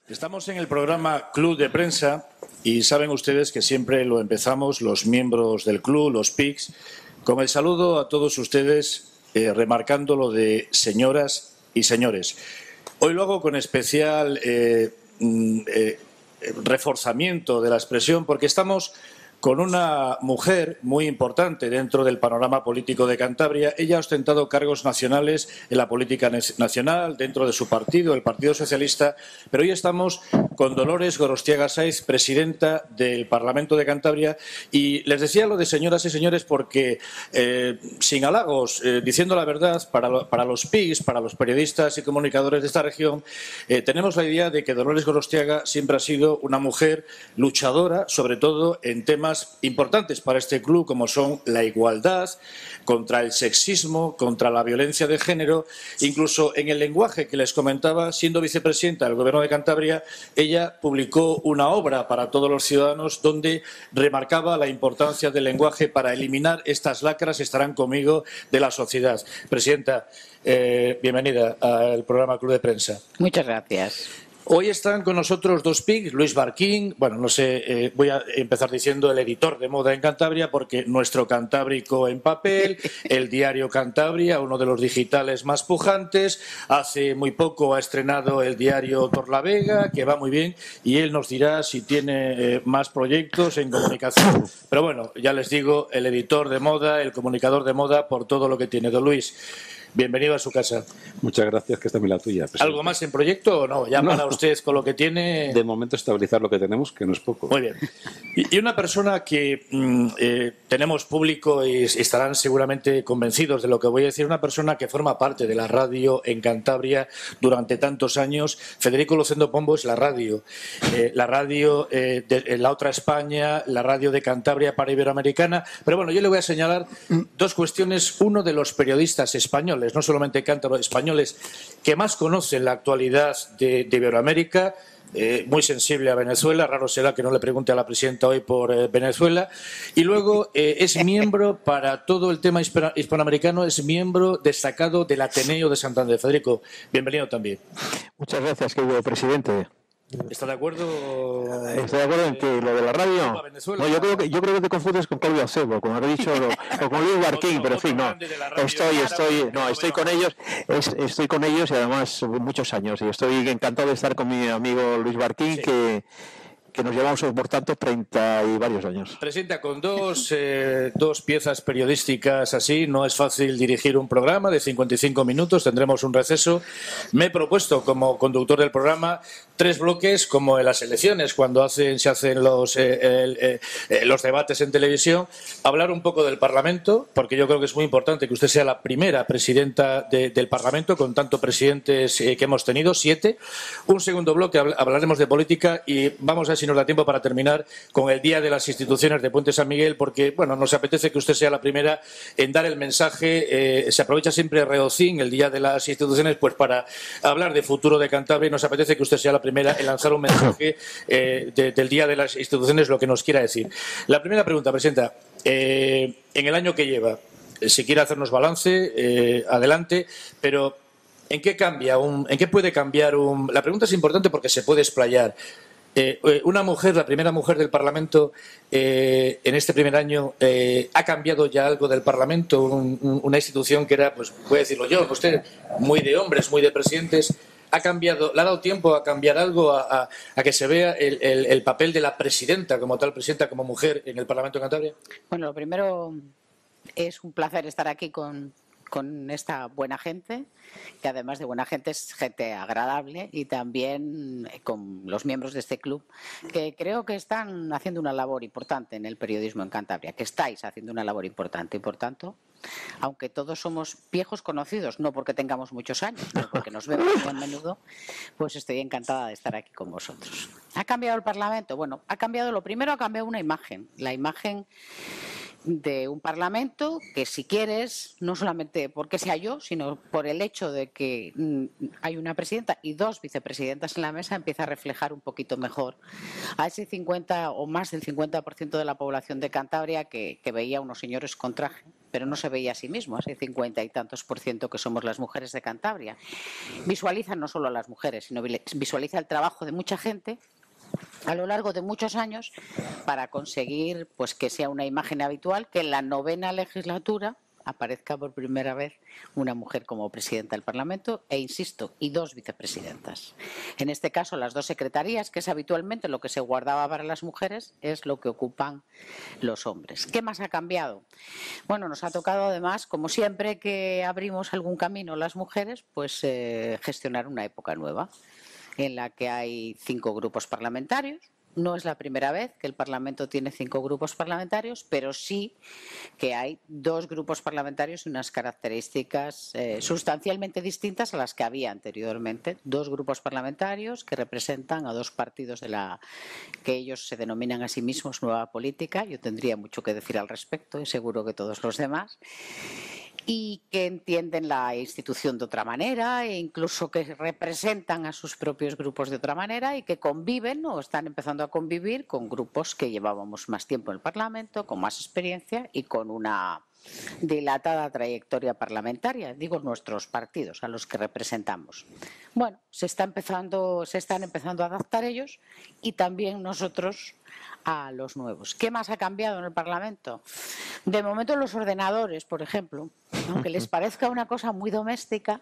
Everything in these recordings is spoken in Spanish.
Estamos en el programa Club de Prensa y saben ustedes que siempre lo empezamos los miembros del club, los PICs, con el saludo a todos ustedes, remarcando lo de señoras y señores. Hoy lo hago con especial reforzamiento de la expresión porque estamos con una mujer muy importante dentro del panorama político de Cantabria. Ella ha ostentado cargos nacionales en la política nacional, dentro de su partido, el Partido Socialista, pero hoy estamos con Dolores Gorostiaga Saiz, presidenta del Parlamento de Cantabria, y les decía lo de señoras y señores porque, sin halagos, diciendo la verdad, para los PIGs, para los periodistas y comunicadores de esta región, tenemos la idea de que Dolores Gorostiaga siempre ha sido una mujer luchadora, sobre todo en temas importantes para este club, como son la igualdad, contra el sexismo, contra la violencia de género. Incluso en el lenguaje que les comentaba, siendo vicepresidenta del Gobierno de Cantabria, ella publicó una obra para todos los ciudadanos donde remarcaba la importancia del lenguaje para eliminar estas lacras, estarán conmigo, de la sociedad. Presidenta, bienvenida al programa Club de Prensa. Muchas gracias. Hoy están con nosotros dos PIGs, Luis Barquín, bueno, no sé, voy a empezar diciendo el editor de moda en Cantabria, porque nuestro Cantábrico en papel, el diario Cantabria, uno de los digitales más pujantes, hace muy poco ha estrenado el diario Torlavega, que va muy bien, y él nos dirá si tiene más proyectos en comunicación. Pero bueno, ya les digo, el editor de moda, el comunicador de moda, por todo lo que tiene. Don Luis, bienvenido a su casa. Muchas gracias, que esta es la tuya, presidente. ¿Algo más en proyecto o no? Ya No. para usted con lo que tiene. De momento estabilizar lo que tenemos, que no es poco. Muy bien. Y una persona que tenemos público y estarán seguramente convencidos de lo que voy a decir, una persona que forma parte de la radio en Cantabria durante tantos años. Federico Lucendo Pombo es la radio de la otra España, la radio de Cantabria para Iberoamericana. Pero bueno, yo le voy a señalar dos cuestiones. Uno de los periodistas españoles, no solamente cántabros, españoles, que más conocen la actualidad de Iberoamérica, muy sensible a Venezuela, raro será que no le pregunte a la presidenta hoy por Venezuela, y luego es miembro para todo el tema hispanoamericano, es miembro destacado del Ateneo de Santander. Federico, bienvenido también. Muchas gracias, querido presidente. ¿Está de acuerdo? Estoy de acuerdo en que lo de la radio. No, yo creo que te confundes con Claudio Acebo, como he dicho, o con Luis Barquín, pero en fin, no. Estoy con ellos y además muchos años. Y estoy encantado de estar con mi amigo Luis Barquín, sí, que nos llevamos por tanto 30 y varios años. Presidenta, con dos piezas periodísticas así, no es fácil dirigir un programa de 55 minutos, tendremos un receso. Me he propuesto como conductor del programa 3 bloques, como en las elecciones, cuando se hacen los debates en televisión, hablar un poco del Parlamento, porque yo creo que es muy importante que usted sea la primera presidenta del Parlamento, con tantos presidentes que hemos tenido, 7. Un segundo bloque, hablaremos de política y vamos a ver si nos da tiempo para terminar con el Día de las Instituciones de Puente San Miguel, porque bueno, nos apetece que usted sea la primera en dar el mensaje. Se aprovecha siempre Reocín, el Día de las Instituciones, pues para hablar de futuro de Cantabria, y nos apetece que usted sea la primera en lanzar un mensaje del Día de las Instituciones, lo que nos quiera decir. La primera pregunta, presidenta, en el año que lleva, si quiere hacernos balance, adelante, pero ¿en qué cambia? ¿En qué puede cambiar La pregunta es importante porque se puede explayar. Una mujer, la primera mujer del Parlamento, en este primer año, ¿ha cambiado ya algo del Parlamento? Una institución que era, pues voy a decirlo yo, usted, muy de hombres, muy de presidentes. ¿Ha cambiado, le ha dado tiempo a cambiar algo, a que se vea el papel de la presidenta como tal, presidenta como mujer en el Parlamento de Cantabria? Bueno, lo primero, es un placer estar aquí con esta buena gente, que además de buena gente es gente agradable, y también con los miembros de este club, que creo que están haciendo una labor importante en el periodismo en Cantabria, que estáis haciendo una labor importante, y por tanto, aunque todos somos viejos conocidos, no porque tengamos muchos años, sino porque nos vemos muy a menudo, pues estoy encantada de estar aquí con vosotros. ¿Ha cambiado el Parlamento? Bueno, lo primero ha cambiado una imagen, la imagen de un Parlamento que, si quieres, no solamente porque sea yo, sino por el hecho de que hay una presidenta y 2 vicepresidentas en la mesa, empieza a reflejar un poquito mejor a ese 50 o más del 50% de la población de Cantabria que veía unos señores con traje, pero no se veía a sí mismo, ese 50 y tantos % que somos las mujeres de Cantabria. Visualiza no solo a las mujeres, sino visualiza el trabajo de mucha gente a lo largo de muchos años para conseguir pues que sea una imagen habitual que en la 9ª legislatura aparezca por primera vez una mujer como presidenta del Parlamento e, insisto, y 2 vicepresidentas. En este caso, las 2 secretarías, que es habitualmente lo que se guardaba para las mujeres, es lo que ocupan los hombres. ¿Qué más ha cambiado? Bueno, nos ha tocado además, como siempre que abrimos algún camino las mujeres, pues gestionar una época nueva en la que hay 5 grupos parlamentarios. No es la primera vez que el Parlamento tiene 5 grupos parlamentarios, pero sí que hay 2 grupos parlamentarios y unas características sustancialmente distintas a las que había anteriormente. 2 grupos parlamentarios que representan a 2 partidos de la que ellos se denominan a sí mismos Nueva Política. Yo tendría mucho que decir al respecto y seguro que todos los demás. Y que entienden la institución de otra manera e incluso que representan a sus propios grupos de otra manera y que conviven o están empezando a convivir con grupos que llevábamos más tiempo en el Parlamento, con más experiencia y con una dilatada trayectoria parlamentaria, digo nuestros partidos a los que representamos. Bueno, se están empezando a adaptar ellos y también nosotros a los nuevos. ¿Qué más ha cambiado en el Parlamento? De momento los ordenadores, por ejemplo, aunque les parezca una cosa muy doméstica,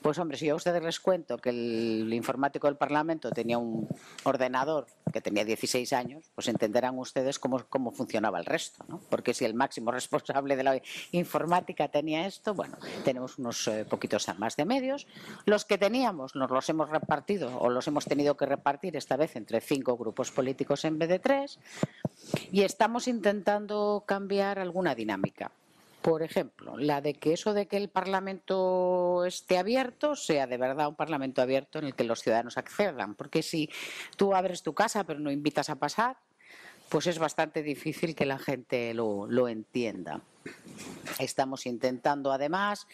pues hombre, si yo a ustedes les cuento que el informático del Parlamento tenía un ordenador que tenía 16 años, pues entenderán ustedes cómo funcionaba el resto, ¿no? Porque si el máximo responsable de la informática tenía esto, bueno, tenemos unos poquitos más de medios. Los que teníamos nos los hemos repartido o los hemos tenido que repartir esta vez entre 5 grupos políticos en vez de 3 y estamos intentando cambiar alguna dinámica. Por ejemplo, la de que eso de que el Parlamento esté abierto sea de verdad un Parlamento abierto en el que los ciudadanos accedan. Porque si tú abres tu casa pero no invitas a pasar, pues es bastante difícil que la gente lo entienda. Estamos intentando además,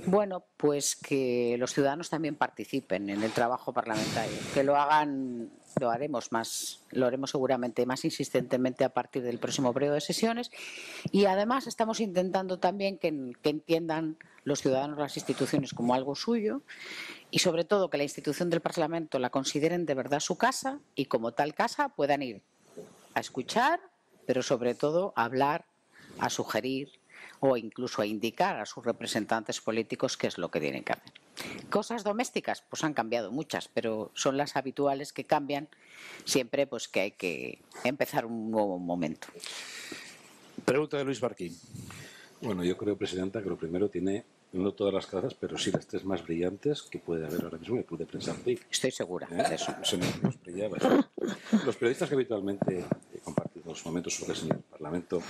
bueno, pues que los ciudadanos también participen en el trabajo parlamentario, que lo hagan. Lo haremos seguramente más insistentemente a partir del próximo periodo de sesiones y además estamos intentando también que entiendan los ciudadanos las instituciones como algo suyo y sobre todo que la institución del Parlamento la consideren de verdad su casa y como tal casa puedan ir a escuchar, pero sobre todo a hablar, a sugerir o incluso a indicar a sus representantes políticos qué es lo que tienen que hacer. Cosas domésticas, pues han cambiado muchas, pero son las habituales que cambian siempre, pues que hay que empezar un nuevo momento. Pregunta de Luis Barquín. Bueno, yo creo, Presidenta, que lo primero tiene, no todas las casas, pero sí las 3 más brillantes que puede haber ahora mismo en el Club de Prensa PIC. Estoy segura de eso. Los periodistas que habitualmente comparten los momentos sobre el Parlamento,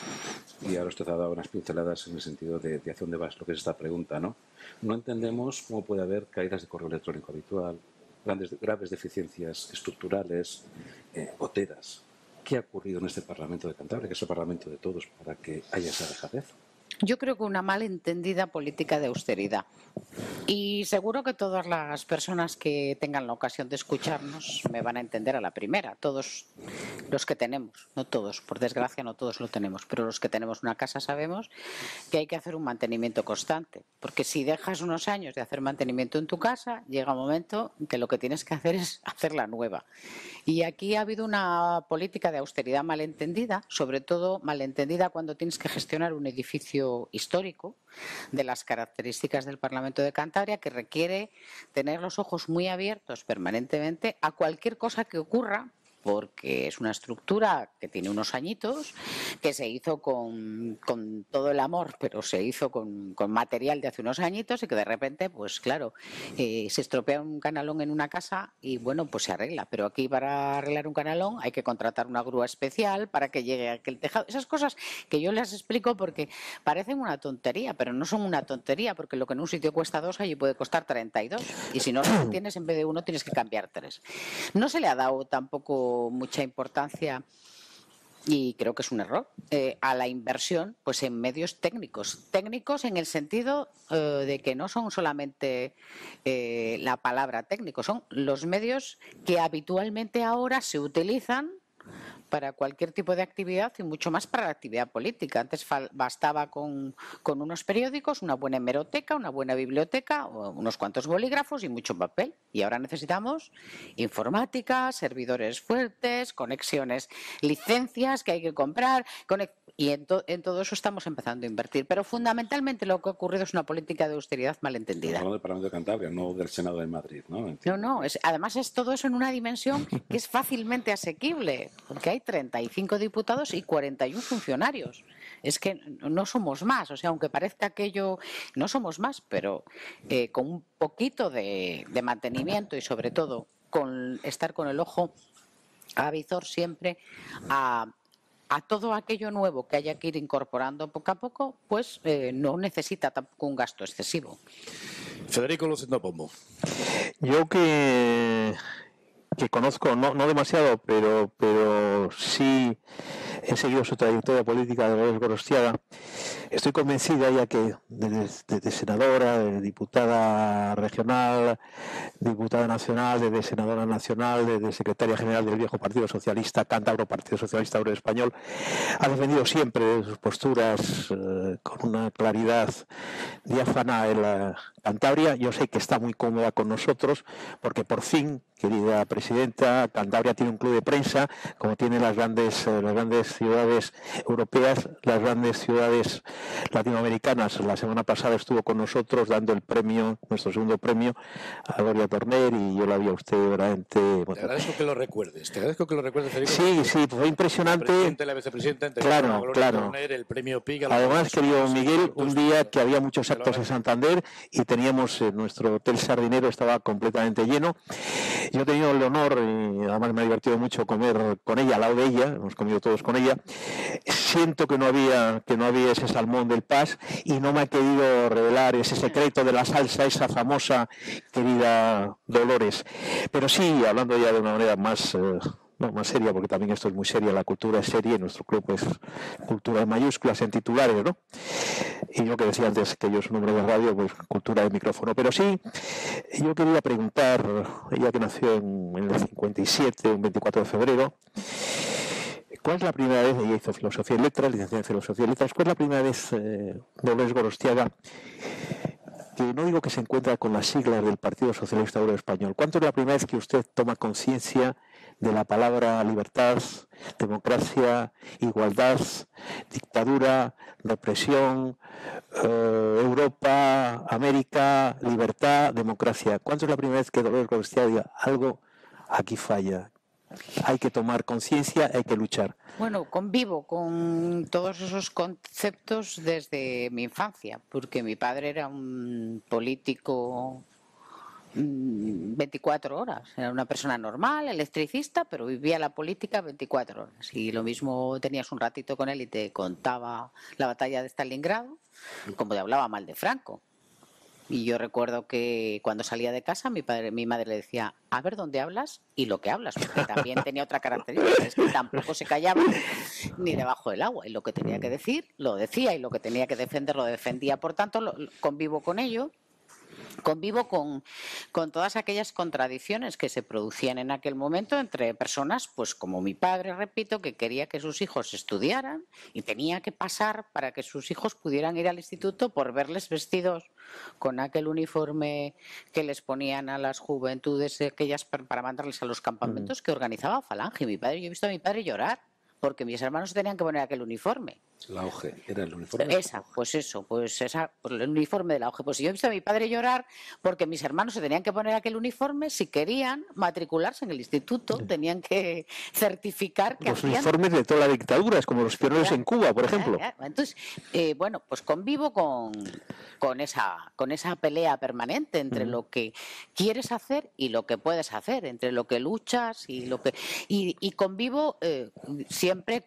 y ahora usted ha dado unas pinceladas en el sentido de hacia dónde va lo que es esta pregunta, ¿no? No entendemos cómo puede haber caídas de correo electrónico habitual, graves deficiencias estructurales, goteras. ¿Qué ha ocurrido en este Parlamento de Cantabria, que es el Parlamento de todos, para que haya esa dejadez? Yo creo que una malentendida política de austeridad. Y seguro que todas las personas que tengan la ocasión de escucharnos me van a entender a la primera. Todos los que tenemos, no todos, por desgracia no todos lo tenemos, pero los que tenemos una casa sabemos que hay que hacer un mantenimiento constante. Porque si dejas unos años de hacer mantenimiento en tu casa, llega un momento en que lo que tienes que hacer es hacerla nueva. Y aquí ha habido una política de austeridad malentendida, sobre todo malentendida cuando tienes que gestionar un edificio histórico de las características del Parlamento de Cantabria que requiere tener los ojos muy abiertos permanentemente a cualquier cosa que ocurra, porque es una estructura que tiene unos añitos, que se hizo con todo el amor, pero se hizo con material de hace unos añitos y que de repente, pues claro, se estropea un canalón en una casa y bueno, pues se arregla. Pero aquí para arreglar un canalón hay que contratar una grúa especial para que llegue a aquel tejado. Esas cosas que yo les explico porque parecen una tontería, pero no son una tontería, porque lo que en un sitio cuesta 2, allí puede costar 32. Y si no lo tienes en vez de 1, tienes que cambiar 3. No se le ha dado tampoco mucha importancia, y creo que es un error, a la inversión pues en medios técnicos en el sentido de que no son solamente la palabra técnico, son los medios que habitualmente ahora se utilizan para cualquier tipo de actividad y mucho más para la actividad política. Antes bastaba con unos periódicos, una buena hemeroteca, una buena biblioteca, unos cuantos bolígrafos y mucho papel. Y ahora necesitamos informática, servidores fuertes, conexiones, licencias que hay que comprar. Y en todo eso estamos empezando a invertir. Pero fundamentalmente lo que ha ocurrido es una política de austeridad malentendida. Hablando del Parlamento de Cantabria, no del Senado de Madrid, ¿no? No, además es todo eso en una dimensión que es fácilmente asequible, porque hay 35 diputados y 41 funcionarios. Es que no somos más, o sea, aunque parezca aquello, no somos más, pero con un poquito de mantenimiento y sobre todo con estar con el ojo avizor siempre a todo aquello nuevo que haya que ir incorporando poco a poco, pues no necesita tampoco un gasto excesivo. Federico Lucendo Pombo. Yo que conozco, no demasiado, pero sí he seguido su trayectoria política de Dolores Gorostiaga, estoy convencida ya que desde senadora, de diputada regional, diputada nacional, desde senadora nacional, desde secretaria general del viejo Partido Socialista Cántabro, Partido Socialista Obrero Español, ha defendido siempre sus posturas con una claridad diáfana en la Cantabria. Yo sé que está muy cómoda con nosotros porque por fin, querida presidenta, Cantabria tiene un club de prensa, como tiene las grandes ciudades europeas, las grandes ciudades latinoamericanas. La semana pasada estuvo con nosotros dando el premio, nuestro segundo premio, a Gloria Torner, y yo la vi a usted verdaderamente... Te agradezco que lo recuerdes, Federico. Sí, fue impresionante. La presidenta y la vicepresidenta claro. Torner, el premio PIG. Además, querido Miguel, un día que había muchos actos en Santander y teníamos nuestro hotel Sardinero, estaba completamente lleno. Yo he tenido el honor, y además me ha divertido mucho comer con ella, al lado de ella, hemos comido todos con ella. Siento que no había ese salmón del Pas y no me ha querido revelar ese secreto de la salsa, esa famosa, querida Dolores. Pero sí, hablando ya de una manera más seria, porque también esto es muy seria, la cultura es seria, nuestro club es cultura en mayúsculas, en titulares, ¿no? Y yo que decía antes que yo soy un hombre de radio, pues cultura de micrófono. Pero sí, yo quería preguntar, ella que nació en el 57, un 24 de febrero, ¿cuál es la primera vez, ella hizo Filosofía y Letras, licenciada en Filosofía y Letras, cuál es la primera vez, Dolores Gorostiaga, que no digo que se encuentra con las siglas del Partido Socialista Obrero Español? ¿Cuánto es la primera vez que usted toma conciencia de la palabra libertad, democracia, igualdad, dictadura, represión, Europa, América, libertad, democracia? ¿Cuánto es la primera vez que Dolores Gorostiaga diga algo aquí falla? Hay que tomar conciencia, hay que luchar. Bueno, convivo con todos esos conceptos desde mi infancia, porque mi padre era un político 24 horas. Era una persona normal, electricista, pero vivía la política 24 horas. Y lo mismo tenías un ratito con él y te contaba la batalla de Stalingrado, como te hablaba mal de Franco. Y yo recuerdo que cuando salía de casa mi madre le decía, a ver dónde hablas y lo que hablas, porque también tenía otra característica, es que tampoco se callaba ni debajo del agua, y lo que tenía que decir lo decía y lo que tenía que defender lo defendía. Por tanto, convivo con ello. Convivo con todas aquellas contradicciones que se producían en aquel momento entre personas, pues como mi padre, repito, que quería que sus hijos estudiaran y tenía que pasar para que sus hijos pudieran ir al instituto por verles vestidos con aquel uniforme que les ponían a las juventudes aquellas para mandarles a los campamentos que organizaba Falange. Yo he visto a mi padre llorar porque mis hermanos tenían que poner aquel uniforme. La OGE, ¿era el uniforme? El uniforme de la OGE. Pues yo he visto a mi padre llorar porque mis hermanos se tenían que poner aquel uniforme si querían matricularse en el instituto, tenían que certificar que los uniformes de toda la dictadura, es como los pioneros en Cuba, por ejemplo. Entonces, pues convivo con esa pelea permanente entre lo que quieres hacer y lo que puedes hacer, entre lo que luchas y lo que... Y convivo siempre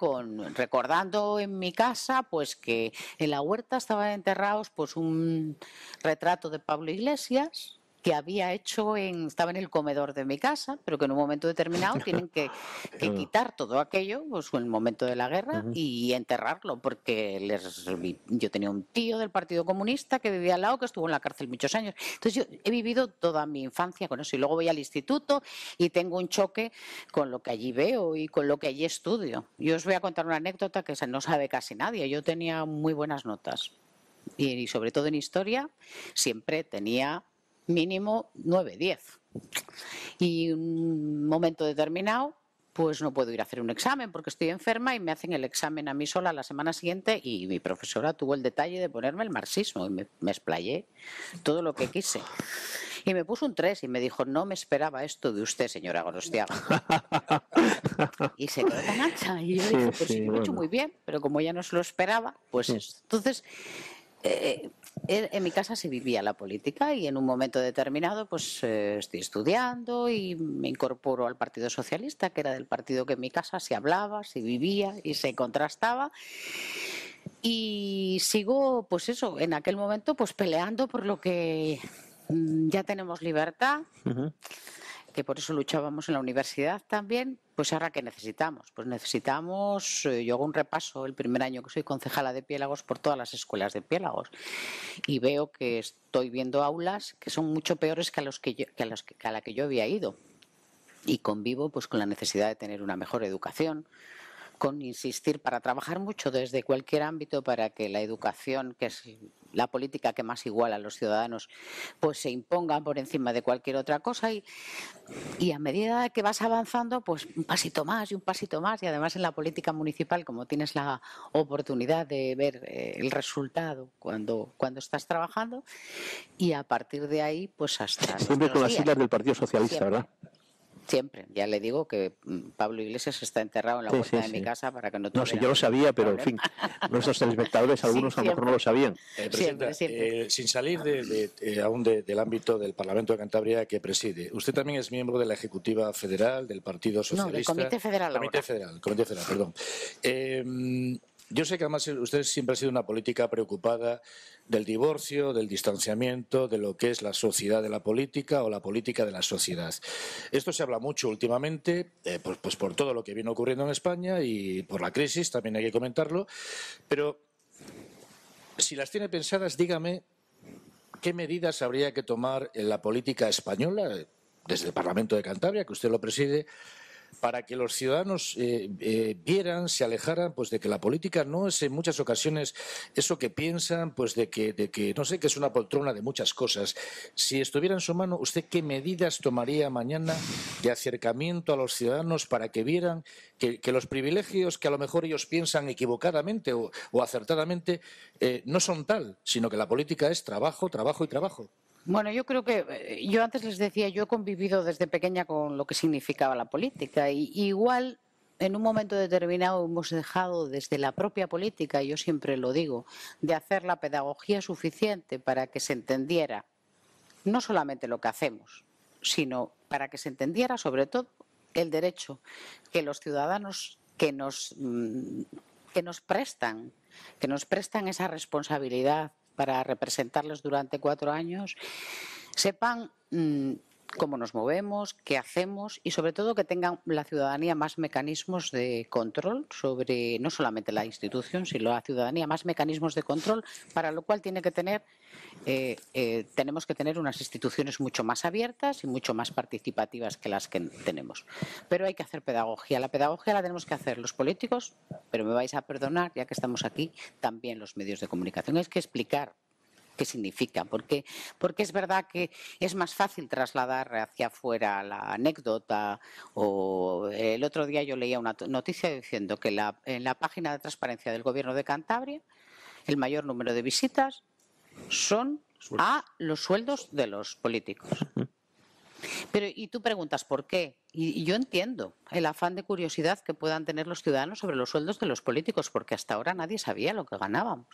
recordando en mi casa pues que en la huerta estaban enterrados pues un retrato de Pablo Iglesias, que había hecho, estaba en el comedor de mi casa, pero que en un momento determinado tienen que quitar todo aquello, pues en el momento de la guerra, y enterrarlo, porque yo tenía un tío del Partido Comunista que vivía al lado, que estuvo en la cárcel muchos años. Entonces yo he vivido toda mi infancia con eso, y luego voy al instituto y tengo un choque con lo que allí veo y con lo que allí estudio. Yo os voy a contar una anécdota que no sabe casi nadie. Yo tenía muy buenas notas, y sobre todo en historia siempre tenía mínimo 9, 10. Y un momento determinado, pues no puedo ir a hacer un examen porque estoy enferma, y me hacen el examen a mí sola la semana siguiente, y mi profesora tuvo el detalle de ponerme el marxismo, y me explayé todo lo que quise. Y me puso un 3 y me dijo: no me esperaba esto de usted, señora Gorostiaga. Y se quedó tan ancha. Y yo dije: pues sí, lo he hecho muy bien, pero como ya no se lo esperaba, pues eso. Entonces, en mi casa se vivía la política, y en un momento determinado pues estoy estudiando y me incorporo al Partido Socialista, que era del partido que en mi casa se hablaba, se vivía y se contrastaba. Y sigo, pues eso, en aquel momento pues peleando por lo que ya tenemos libertad, que por eso luchábamos en la universidad también. Pues ahora, ¿qué necesitamos? Pues necesitamos, yo hago un repaso el primer año que soy concejala de Piélagos por todas las escuelas de Piélagos, y veo que estoy viendo aulas que son mucho peores que a la que yo había ido, y convivo pues con la necesidad de tener una mejor educación, con insistir para trabajar mucho desde cualquier ámbito para que la educación, que es la política que más iguala a los ciudadanos, pues se imponga por encima de cualquier otra cosa, y a medida que vas avanzando, pues un pasito más y un pasito más, y además en la política municipal, como tienes la oportunidad de ver el resultado cuando estás trabajando, y a partir de ahí pues hasta siempre con las siglas del Partido Socialista, siempre. ¿verdad? Siempre, ya le digo que Pablo Iglesias está enterrado en la puerta de mi casa para que no tuviera. No, sí, yo lo sabía, pero en fin, nuestros telespectadores, algunos a lo mejor no lo sabían. Presidenta, siempre. Sin salir aún del ámbito del Parlamento de Cantabria que preside, usted también es miembro de la Ejecutiva Federal del Partido Socialista. No, del Comité Federal. Comité Federal, perdón. Yo sé que además usted siempre ha sido una política preocupada del divorcio, del distanciamiento, de lo que es la sociedad de la política o la política de la sociedad. Esto se habla mucho últimamente, pues por todo lo que viene ocurriendo en España y por la crisis, también hay que comentarlo, pero si las tiene pensadas, dígame qué medidas habría que tomar en la política española, desde el Parlamento de Cantabria, que usted lo preside, para que los ciudadanos vieran, se alejaran, pues de que la política no es en muchas ocasiones eso que piensan, pues de que no sé, que es una poltrona de muchas cosas. Si estuviera en su mano, ¿usted qué medidas tomaría mañana de acercamiento a los ciudadanos para que vieran que los privilegios que a lo mejor ellos piensan equivocadamente o acertadamente no son tal, sino que la política es trabajo, trabajo y trabajo? Bueno, yo creo que, yo antes les decía, yo he convivido desde pequeña con lo que significaba la política, y igual en un momento determinado hemos dejado desde la propia política, y yo siempre lo digo, de hacer la pedagogía suficiente para que se entendiera no solamente lo que hacemos, sino para que se entendiera sobre todo el derecho que los ciudadanos que nos prestan esa responsabilidad para representarlos durante 4 años, sepan cómo nos movemos, qué hacemos, y sobre todo que tengan la ciudadanía más mecanismos de control sobre no solamente la institución, sino la ciudadanía más mecanismos de control, para lo cual tenemos que tener unas instituciones mucho más abiertas y mucho más participativas que las que tenemos. Pero hay que hacer pedagogía. La pedagogía la tenemos que hacer los políticos, pero me vais a perdonar, ya que estamos aquí, también los medios de comunicación. Es que explicar qué significa, porque es verdad que es más fácil trasladar hacia afuera la anécdota. O el otro día yo leía una noticia diciendo que en la página de transparencia del Gobierno de Cantabria el mayor número de visitas son a los sueldos de los políticos. Pero, y tú preguntas por qué, y yo entiendo el afán de curiosidad que puedan tener los ciudadanos sobre los sueldos de los políticos, porque hasta ahora nadie sabía lo que ganábamos,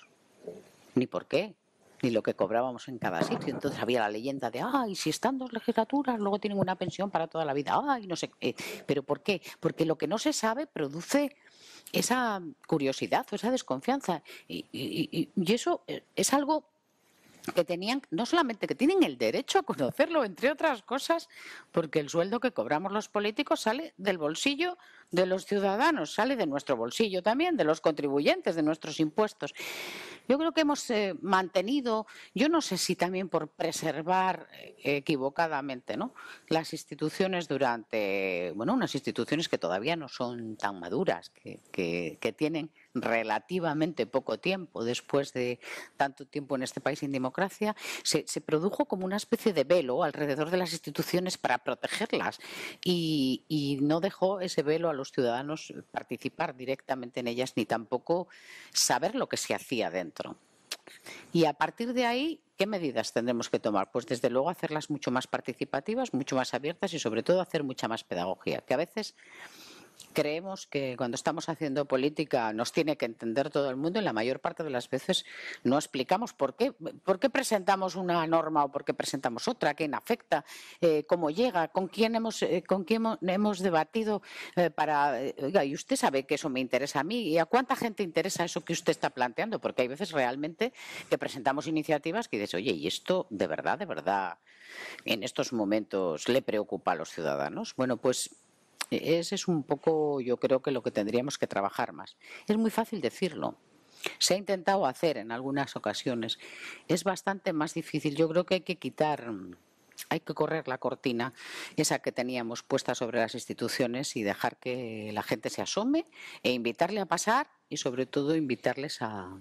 ni por qué, ni lo que cobrábamos en cada sitio. Entonces había la leyenda de, y si están 2 legislaturas, luego tienen una pensión para toda la vida, no sé. ¿Pero por qué? Porque lo que no se sabe produce esa curiosidad o esa desconfianza. Y eso es algo que tenían, no solamente que tienen el derecho a conocerlo, entre otras cosas, porque el sueldo que cobramos los políticos sale del bolsillo de los ciudadanos, sale de nuestro bolsillo también, de los contribuyentes, de nuestros impuestos. Yo creo que hemos mantenido, yo no sé si también por preservar equivocadamente, ¿no?, las instituciones durante, bueno, unas instituciones que todavía no son tan maduras, que tienen relativamente poco tiempo después de tanto tiempo en este país sin democracia, se produjo como una especie de velo alrededor de las instituciones para protegerlas y no dejó ese velo a los ciudadanos participar directamente en ellas ni tampoco saber lo que se hacía dentro. Y a partir de ahí, ¿qué medidas tendremos que tomar? Pues desde luego hacerlas mucho más participativas, mucho más abiertas y sobre todo hacer mucha más pedagogía, que a veces creemos que cuando estamos haciendo política nos tiene que entender todo el mundo y la mayor parte de las veces no explicamos por qué presentamos una norma o por qué presentamos otra, a quién afecta, cómo llega, con quién hemos debatido para... Oiga, y usted sabe que eso me interesa a mí, ¿y a cuánta gente interesa eso que usted está planteando? Porque hay veces realmente que presentamos iniciativas que dices, oye, ¿y esto de verdad, en estos momentos le preocupa a los ciudadanos? Bueno, pues... ese es un poco, yo creo que lo que tendríamos que trabajar más. Es muy fácil decirlo. Se ha intentado hacer en algunas ocasiones. Es bastante más difícil. Yo creo que hay que correr la cortina esa que teníamos puesta sobre las instituciones y dejar que la gente se asome e invitarle a pasar y sobre todo invitarles a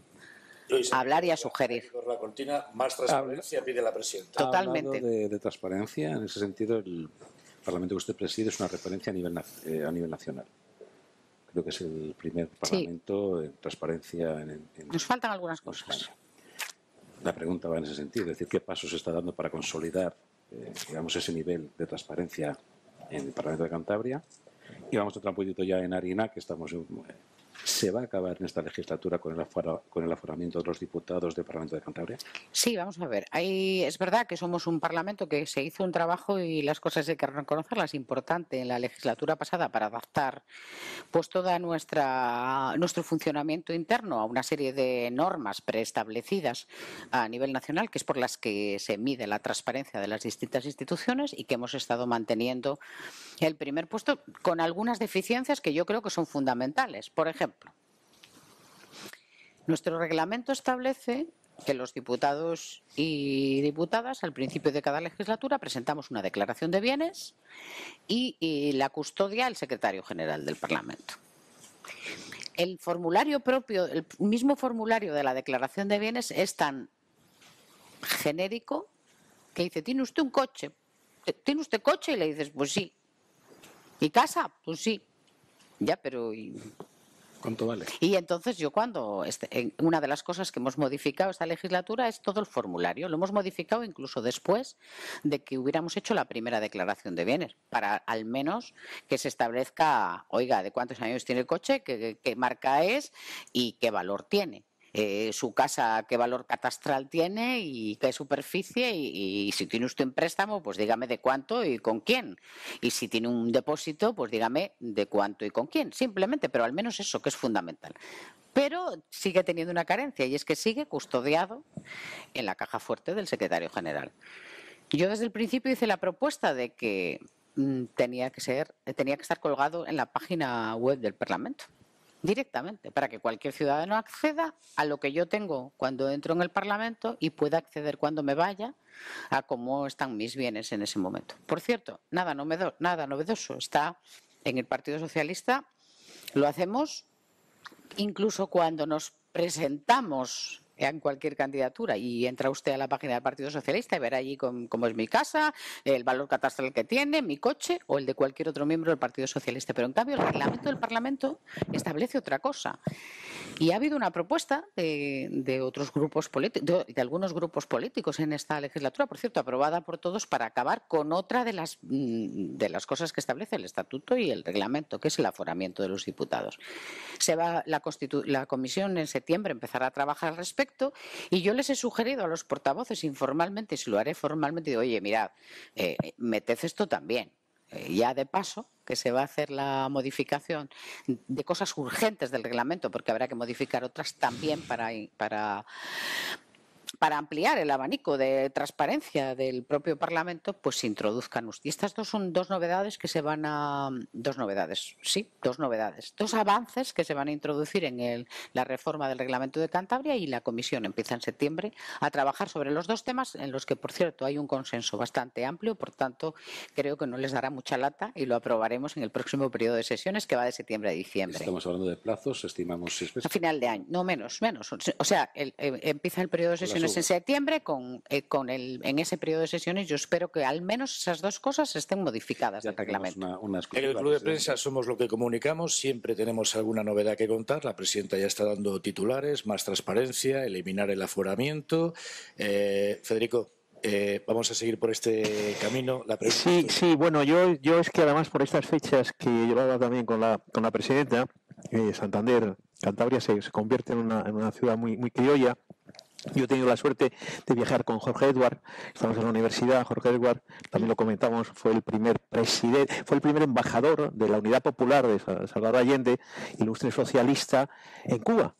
hablar y a sugerir. La cortina, más transparencia pide la presidenta. Totalmente. Hablando de transparencia, en ese sentido, el Parlamento que usted preside es una referencia a nivel nacional. Creo que es el primer Parlamento en transparencia en Nos faltan algunas cosas. España. La pregunta va en ese sentido, es decir, ¿qué pasos se está dando para consolidar digamos, ese nivel de transparencia en el Parlamento de Cantabria? Y vamos a entrar un poquito ya en harina, que estamos ¿se va a acabar en esta legislatura con el aforamiento de los diputados del Parlamento de Cantabria? Sí, vamos a ver. Es verdad que somos un Parlamento que se hizo un trabajo y las cosas hay que reconocerlas importante en la legislatura pasada para adaptar pues toda nuestro funcionamiento interno a una serie de normas preestablecidas a nivel nacional, que es por las que se mide la transparencia de las distintas instituciones y que hemos estado manteniendo el primer puesto con algunas deficiencias que yo creo que son fundamentales. Por ejemplo, nuestro reglamento establece que los diputados y diputadas al principio de cada legislatura presentamos una declaración de bienes y la custodia el secretario general del Parlamento. El formulario propio, el mismo formulario de la declaración de bienes es tan genérico que dice, ¿tiene usted un coche? ¿Tiene usted coche? Y le dices, pues sí. ¿Y casa? Pues sí. Ya, pero... ¿Cuánto vale? Y entonces yo una de las cosas que hemos modificado esta legislatura es todo el formulario. Lo hemos modificado incluso después de que hubiéramos hecho la primera declaración de bienes, para al menos que se establezca, oiga, de cuántos años tiene el coche, qué marca es y qué valor tiene. Su casa, qué valor catastral tiene y qué superficie y si tiene usted un préstamo, pues dígame de cuánto y con quién. Y si tiene un depósito, pues dígame de cuánto y con quién. Simplemente, pero al menos eso, que es fundamental. Pero sigue teniendo una carencia y es que sigue custodiado en la caja fuerte del secretario general. Yo desde el principio hice la propuesta de que tenía que estar colgado en la página web del Parlamento. Directamente, para que cualquier ciudadano acceda a lo que yo tengo cuando entro en el Parlamento y pueda acceder cuando me vaya a cómo están mis bienes en ese momento. Por cierto, nada novedoso. Está en el Partido Socialista, lo hacemos incluso cuando nos presentamos en cualquier candidatura y entra usted a la página del Partido Socialista y verá allí cómo es mi casa, el valor catastral que tiene, mi coche o el de cualquier otro miembro del Partido Socialista. Pero en cambio el reglamento del Parlamento establece otra cosa. Y ha habido una propuesta de otros grupos políticos, de algunos grupos políticos en esta legislatura, por cierto, aprobada por todos para acabar con otra de las cosas que establece el Estatuto y el reglamento, que es el aforamiento de los diputados. La comisión en septiembre empezará a trabajar al respecto y yo les he sugerido a los portavoces informalmente, y si lo haré formalmente, digo, oye, mirad, meted esto también. Ya de paso, que se va a hacer la modificación de cosas urgentes del reglamento, porque habrá que modificar otras también para para ampliar el abanico de transparencia del propio Parlamento, pues se introduzcan. Y estas son dos novedades que se van a... Dos novedades, dos avances que se van a introducir en la reforma del Reglamento de Cantabria, y la Comisión empieza en septiembre a trabajar sobre los dos temas, en los que, por cierto, hay un consenso bastante amplio. Por tanto, creo que no les dará mucha lata y lo aprobaremos en el próximo periodo de sesiones, que va de septiembre a diciembre. Estamos hablando de plazos, estimamos 6 meses. A final de año, no menos. O sea, empieza el periodo de sesiones en septiembre. En ese periodo de sesiones yo espero que al menos esas dos cosas estén modificadas del reglamento. En el Club de Prensa somos lo que comunicamos, siempre tenemos alguna novedad que contar. La presidenta ya está dando titulares, más transparencia, eliminar el aforamiento. Federico, vamos a seguir por este camino. Sí, bueno, yo es que además por estas fechas que llevaba también con la presidenta, Santander, Cantabria se convierte en una ciudad muy, muy criolla. Yo he tenido la suerte de viajar con Jorge Edward, estamos en la universidad. Jorge Edward, también lo comentamos, fue el primer embajador de la Unidad Popular de Salvador Allende, ilustre socialista, en Cuba.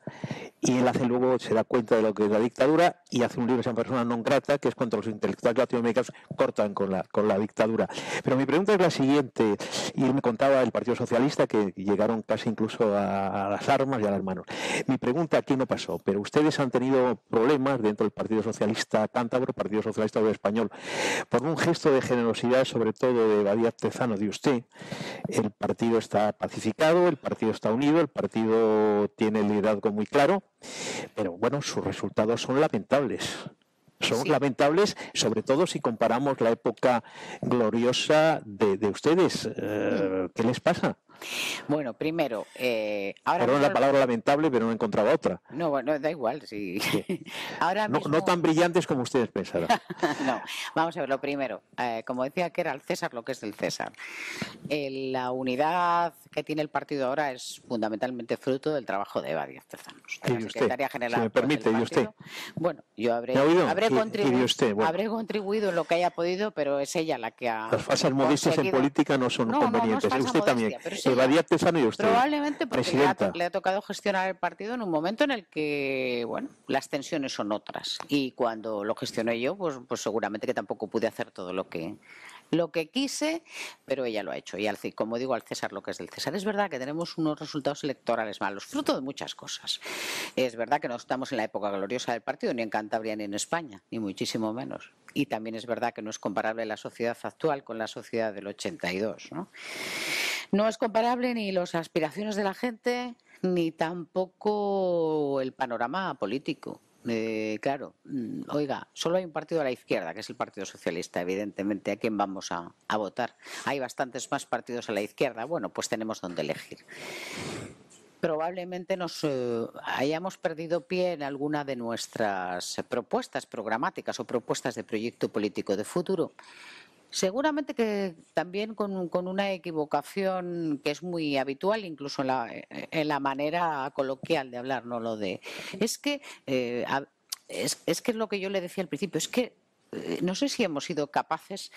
Y él luego se da cuenta de lo que es la dictadura y hace un libro que se llama Persona non grata, que es cuando los intelectuales latinoamericanos cortan con la dictadura. Pero mi pregunta es la siguiente, y él me contaba del Partido Socialista que llegaron casi incluso a las armas y a las manos. Mi pregunta aquí no pasó, pero ustedes han tenido problemas dentro del Partido Socialista Cántabro, Partido Socialista Obrero Español, por un gesto de generosidad, sobre todo de Badía Artezano, de usted. El partido está pacificado, el partido está unido, el partido tiene el liderazgo muy claro, pero bueno, sus resultados son lamentables. Son lamentables, sobre todo si comparamos la época gloriosa de ustedes. ¿Qué les pasa? Bueno, primero... Perdón la palabra lamentable, pero no encontraba otra. No, bueno, da igual, sí. Ahora mismo... no tan brillantes como ustedes pensaran. No, vamos a ver, lo primero. Como decía, que era el César lo que es del César. La unidad que tiene el partido ahora es fundamentalmente fruto del trabajo de Eva Díaz Tezanos, la secretaria general. Si me permite, del ¿y usted? Bueno, yo habré contribuido en lo que haya podido, pero es ella la que ha... Las falsas modestias en política no son convenientes. No es usted modestia, también. Eva Díaz Tezanos y usted. Probablemente porque presidenta. le ha tocado gestionar el partido en un momento en el que, bueno, las tensiones son otras. Y cuando lo gestioné yo, pues seguramente que tampoco pude hacer todo lo que quise, pero ella lo ha hecho. Y como digo, al César lo que es del César. Es verdad que tenemos unos resultados electorales malos, fruto de muchas cosas. Es verdad que no estamos en la época gloriosa del partido, ni en Cantabria ni en España, ni muchísimo menos. Y también es verdad que no es comparable la sociedad actual con la sociedad del 82, ¿no? No es comparable ni las aspiraciones de la gente, ni tampoco el panorama político. Claro, oiga, solo hay un partido a la izquierda, que es el Partido Socialista, evidentemente. ¿A quién vamos a votar? Hay bastantes más partidos a la izquierda. Bueno, pues tenemos donde elegir. Probablemente nos hayamos perdido pie en alguna de nuestras propuestas programáticas o propuestas de proyecto político de futuro. Seguramente que también con una equivocación que es muy habitual, incluso en la manera coloquial de hablar, no lo de... Es que es lo que yo le decía al principio, es que no sé si hemos sido capaces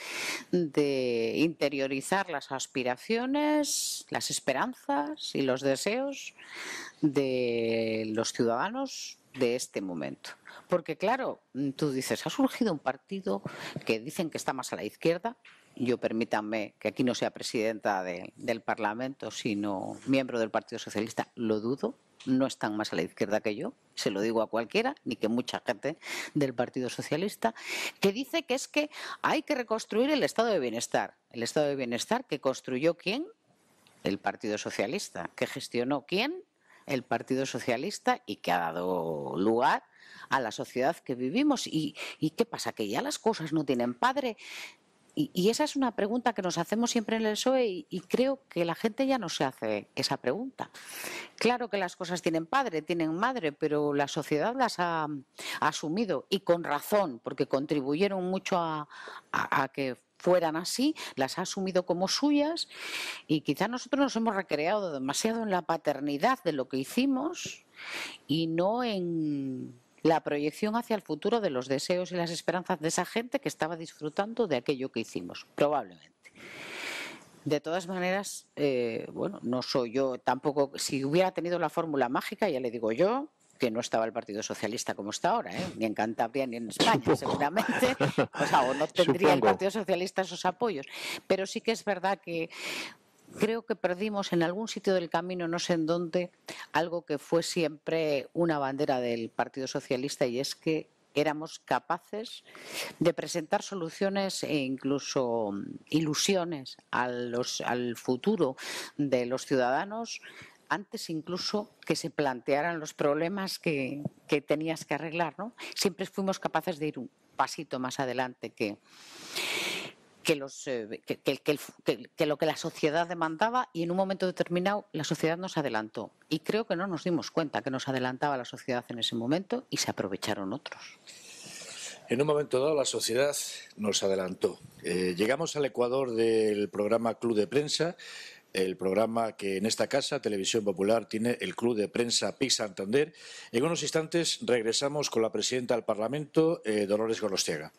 de interiorizar las aspiraciones, las esperanzas y los deseos de los ciudadanos de este momento. Porque claro, tú dices, ha surgido un partido que dicen que está más a la izquierda. Yo, permítanme, que aquí no sea presidenta del Parlamento, sino miembro del Partido Socialista, lo dudo. No están más a la izquierda que yo, se lo digo a cualquiera, ni que mucha gente del Partido Socialista, que dice que es que hay que reconstruir el estado de bienestar. El estado de bienestar que construyó ¿quién? El Partido Socialista. ¿Que gestionó quién? El Partido Socialista, y que ha dado lugar a la sociedad que vivimos. ¿Y qué pasa? ¿Que ya las cosas no tienen padre? Y esa es una pregunta que nos hacemos siempre en el PSOE, y creo que la gente ya no se hace esa pregunta. Claro que las cosas tienen padre, tienen madre, pero la sociedad las ha asumido, y con razón, porque contribuyeron mucho a que fueran así, las ha asumido como suyas, y quizá nosotros nos hemos recreado demasiado en la paternidad de lo que hicimos y no en la proyección hacia el futuro de los deseos y las esperanzas de esa gente que estaba disfrutando de aquello que hicimos, probablemente. De todas maneras, bueno, no soy yo tampoco, si hubiera tenido la fórmula mágica, ya le digo yo, que no estaba el Partido Socialista como está ahora, ni en Cantabria ni en España, seguramente, o no tendría el Partido Socialista esos apoyos. Pero sí que es verdad que creo que perdimos en algún sitio del camino, no sé en dónde, algo que fue siempre una bandera del Partido Socialista, y es que éramos capaces de presentar soluciones e incluso ilusiones al futuro de los ciudadanos antes incluso que se plantearan los problemas que tenías que arreglar, ¿no? Siempre fuimos capaces de ir un pasito más adelante que lo que la sociedad demandaba, y en un momento determinado la sociedad nos adelantó. Y creo que no nos dimos cuenta que nos adelantaba la sociedad en ese momento y se aprovecharon otros. En un momento dado la sociedad nos adelantó. Llegamos al ecuador del programa Club de Prensa, el programa que en esta casa, Televisión Popular, tiene el Club de Prensa PIC Santander. En unos instantes regresamos con la presidenta del Parlamento, Dolores Gorostiaga.